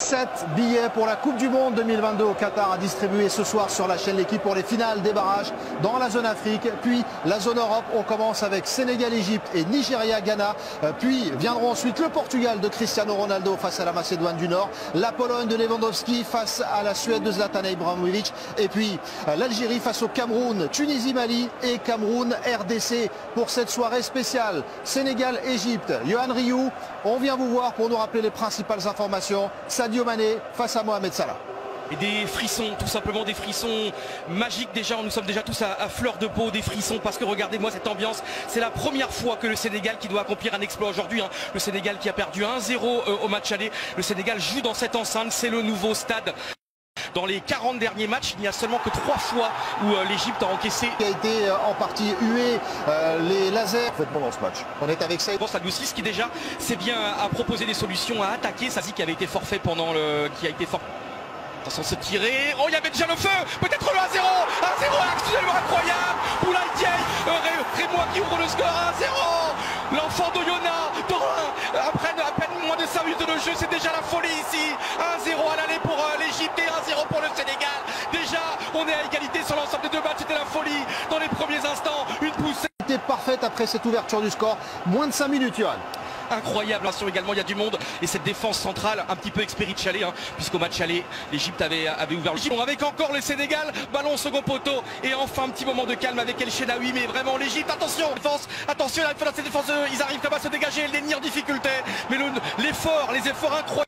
7 billets pour la Coupe du Monde 2022 au Qatar à distribuer ce soir sur la chaîne L'Équipe pour les finales des barrages dans la zone Afrique. Puis la zone Europe, on commence avec Sénégal-Égypte et Nigeria-Ghana. Puis viendront ensuite le Portugal de Cristiano Ronaldo face à la Macédoine du Nord. La Pologne de Lewandowski face à la Suède de Zlatan Ibrahimovic. Et puis l'Algérie face au Cameroun, Tunisie-Mali et Cameroun-RDC pour cette soirée spéciale. Sénégal-Égypte, Yohan Ryu, on vient vous voir pour nous rappeler les principales informations. Sadio Mané face à Mohamed Salah. Et des frissons, tout simplement des frissons magiques déjà, nous sommes déjà tous à fleur de peau, des frissons parce que regardez-moi cette ambiance, c'est la première fois que le Sénégal qui doit accomplir un exploit aujourd'hui, le Sénégal qui a perdu 1-0 au match aller, le Sénégal joue dans cette enceinte, c'est le nouveau stade. Dans les 40 derniers matchs, il n'y a seulement que 3 fois où l'Égypte a encaissé. Qui a été en partie hué, les lasers. Pendant ce match. On est avec ça. Je pense à Goussis qui déjà c'est bien à proposer des solutions, à attaquer. Sazi qui avait été forfait pendant le... qui a été forfait. Attention se tirer. Oh, il y avait déjà le feu. Peut-être le 1-0. 1-0 absolument incroyable. Boulaye Diaye. Rémois qui ouvre le score. 1-0. L'enfant d'Oyonnax. Après à peine moins de 5 minutes de jeu, c'est déjà la folie ici. 1-0 à l'aller pour l'Égypte et 1-0 pour le Sénégal. Déjà, on est à égalité sur l'ensemble des deux matchs. C'était la folie dans les premiers instants. Une poussée parfaite après cette ouverture du score. Moins de 5 minutes, Yohan. Incroyable, également il y a du monde et cette défense centrale un petit peu expérimentée puisqu'au match aller l'Égypte avait ouvert le giron avec encore le Sénégal, ballon au second poteau et enfin un petit moment de calme avec El Shenaoui, mais vraiment l'Égypte, attention défense, attention la défense, ils arrivent comme à se dégager, El Neni en difficulté, mais les efforts incroyables.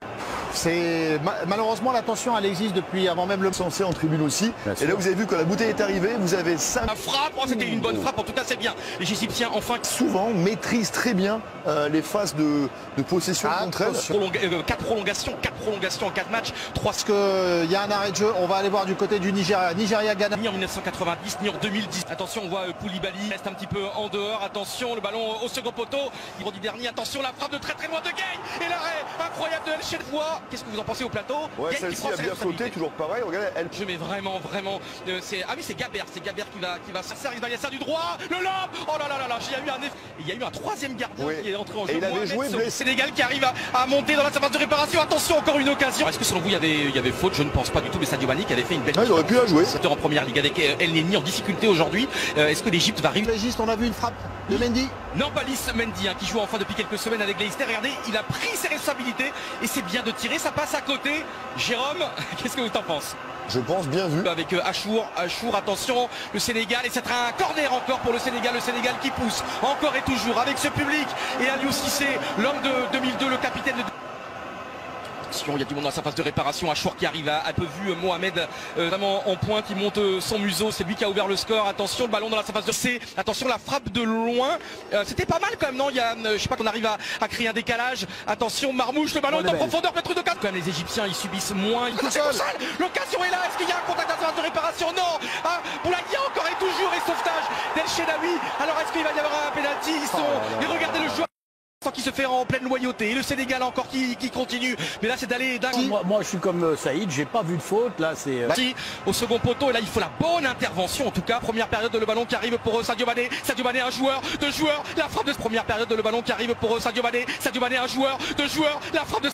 C'est malheureusement la tension elle existe depuis avant même le censé en tribune aussi. Et là vous avez vu quand la bouteille est arrivée, vous avez 5 la frappe, c'était une bonne frappe, en tout cas c'est bien. Les Égyptiens enfin souvent maîtrisent très bien les phases de possession contre elles. 4 prolongations en 4 matchs, 3. Parce qu'il y a un arrêt de jeu, on va aller voir du côté du Nigeria-Ghana. Ni en 1990, ni en 2010. Attention, on voit Koulibaly reste un petit peu en dehors. Attention, le ballon au second poteau. Ibrahim dernier, attention, la frappe de très loin de Gueye. Et l'arrêt incroyable de El Shenaoui. Qu'est-ce que vous en pensez au plateau? Ouais, celle-ci a bien flotté, toujours pareil. Regardez, elle. Je mets vraiment. Ah oui, c'est Gabert qui va sortir. Il va y avoir du droit. Le lob. Oh là là là, il y a eu un troisième gardien qui est entré en jeu. Et il avait joué blessé. Sénégal qui arrive à monter dans la surface de réparation. Attention, encore une occasion. Est-ce que selon vous il y avait faute? Je ne pense pas du tout, mais Sadio Mané qui avait fait une belle. Il aurait pu la jouer. En première ligue avec El Neni en difficulté aujourd'hui. Est-ce que l'Égypte va réussir? On a vu une frappe de Mendy. Non, pas Mendy qui joue enfin depuis quelques semaines avec Leicester. Regardez, il a pris ses responsabilités et c'est bien de tirer, ça passe à côté. Jérôme, qu'est-ce que vous en pensez? Je pense bien vu. Avec Achour, attention, le Sénégal, et c'est un corner encore pour le Sénégal qui pousse encore et toujours avec ce public. Et Aliou Cissé, l'homme de 2002, le capitaine de... Il y a du monde dans sa phase de réparation. Achour qui arrive à peu vu Mohamed vraiment en pointe, il monte son museau, c'est lui qui a ouvert le score. Attention, le ballon dans la surface de C. Attention, la frappe de loin. C'était pas mal quand même, non? Il y a, je sais pas, qu'on arrive à créer un décalage. Attention, Marmouche, le ballon est en profondeur, peut-être de 4. Quand même, les Égyptiens, ils subissent moins. L'occasion est là. Est-ce qu'il y a un contact dans la phase de réparation? Non. Boulaye encore et toujours et sauvetage d'El Shenaoui. Alors est-ce qu'il va y avoir un pénalty? Et regardez le joueur qui se fait en pleine loyauté et le Sénégal encore qui continue, mais là c'est d'aller d'un... Moi je suis comme Saïd, j'ai pas vu de faute là, c'est au second poteau et là il faut la bonne intervention en tout cas. Première période, le ballon qui arrive pour Sadio Mané, un joueur, deux joueurs, la frappe de première période, le ballon qui arrive pour Sadio Mané, un joueur, deux joueurs, la frappe de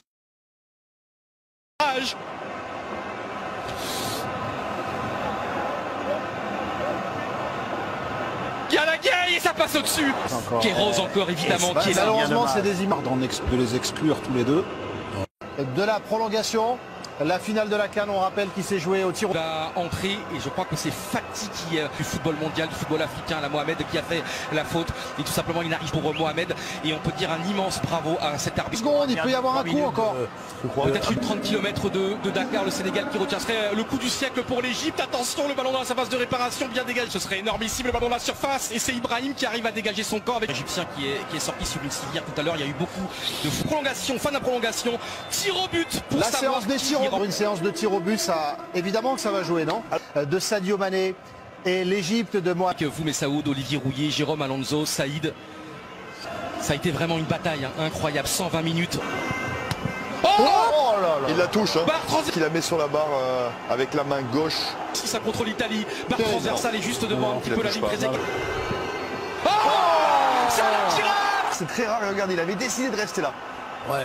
il y a la Gueye et ça passe au-dessus. Kéros encore évidemment qui est là. Malheureusement c'est des images de les exclure tous les deux. De la prolongation, la finale de la CAN, on rappelle, qui s'est jouée au tir. La entrée et je crois que c'est Fati qui du football mondial, du football africain, la Mohamed qui a fait la faute et tout simplement il arrive pour Mohamed et on peut dire un immense bravo à cet arbitre. Il peut y avoir un coup encore. Peut-être une 30 km de Dakar, le Sénégal qui retient, serait le coup du siècle pour l'Égypte. Attention, le ballon dans la surface de réparation bien dégagé, ce serait énormissime, le ballon dans la surface et c'est Ibrahim qui arrive à dégager son camp avec l'Égyptien qui est sorti sur une civière tout à l'heure. Il y a eu beaucoup de prolongation, fin de la prolongation, tir au but pour la séance des tirs. Une séance de tir au but, ça évidemment que ça va jouer, non? De Sadio Mané et l'Égypte de moi. Vous, Messaoud, Olivier Rouillet, Jérôme Alonso, Saïd. Ça a été vraiment une bataille incroyable, 120 minutes. Oh là là. Il la touche, il la met sur la barre avec la main gauche. Si ça contrôle l'Italie, barre transversale est juste devant un petit peu la ligne très. C'est très rare, regardez, il avait décidé de rester là. Ouais.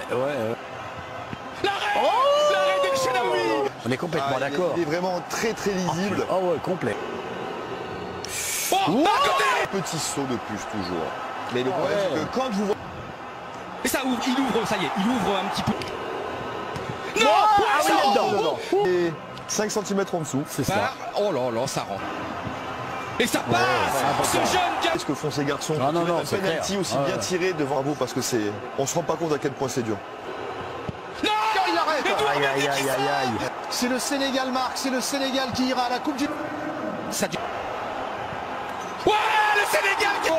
L'arrêt On est complètement d'accord. Il est vraiment très lisible. Ah ouais, complet. Oh, à côté. Petit saut de plus toujours. Mais le problème c'est que quand vous voyez... Et ça ouvre, il ouvre, ça y est, il ouvre un petit peu. Non, il est dedans. Et 5 cm en dessous. C'est ça. Oh là là, ça rentre. Et ça passe. Ce jeune gars. Qu'est-ce que font ces garçons? Ah non, un penalty aussi bien tiré devant vous parce que c'est... On se rend pas compte à quel point c'est dur. Non, il arrête. Aïe. Si le Sénégal marque, c'est le Sénégal qui ira à la Coupe du Monde. Ça... Ouais, le Sénégal qui...